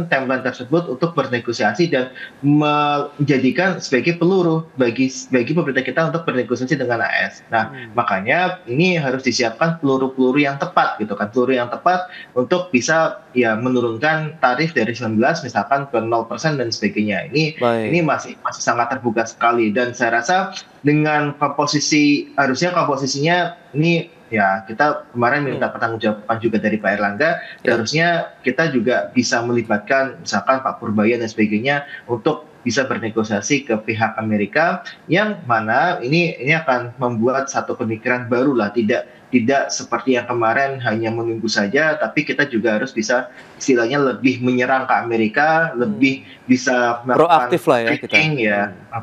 timeline tersebut untuk bernegosiasi dan menjadikan sebagai peluru bagi pemerintah kita untuk bernegosiasi dengan AS. Nah, makanya ini harus disiapkan peluru-peluru yang tepat gitu kan, peluru yang tepat untuk bisa ya menurunkan tarif dari 19 misalkan ke 0% dan sebagainya. Ini masih sangat terbuka sekali, dan saya rasa dengan komposisinya ini ya, kita kemarin minta pertanggungjawaban juga dari Pak Erlangga. Harusnya kita juga bisa melibatkan misalkan Pak Purbaya dan sebagainya untuk bisa bernegosiasi ke pihak Amerika, yang mana ini akan membuat satu pemikiran baru lah, tidak seperti yang kemarin hanya menunggu saja, tapi kita juga harus bisa istilahnya lebih menyerang ke Amerika, lebih bisa proaktif lah ya kita.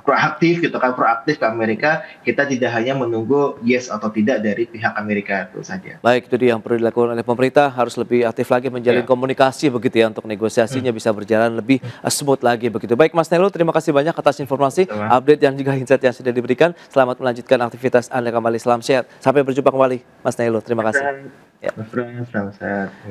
Proaktif gitu kan, proaktif ke Amerika. Kita tidak hanya menunggu yes atau tidak dari pihak Amerika, itu saja. Baik, itu dia yang perlu dilakukan oleh pemerintah, harus lebih aktif lagi menjalin komunikasi begitu ya, untuk negosiasinya bisa berjalan lebih smooth lagi begitu. Baik Mas Nelo, terima kasih banyak atas informasi, update dan juga insight yang sudah diberikan. Selamat melanjutkan aktivitas Anda kembali, salam sehat. Sampai berjumpa kembali Mas Nelo, terima kasih. Ya.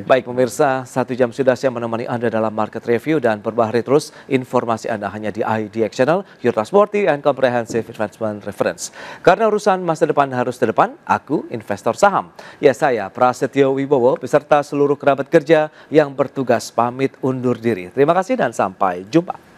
Baik pemirsa, 1 jam sudah saya menemani Anda dalam market review, dan perbaharui terus informasi Anda hanya di IDX Channel, your trustworthy and comprehensive investment reference. Karena urusan masa depan harus ke depan, aku investor saham. Ya, saya Prasetyo Wibowo beserta seluruh kerabat kerja yang bertugas pamit undur diri. Terima kasih dan sampai jumpa.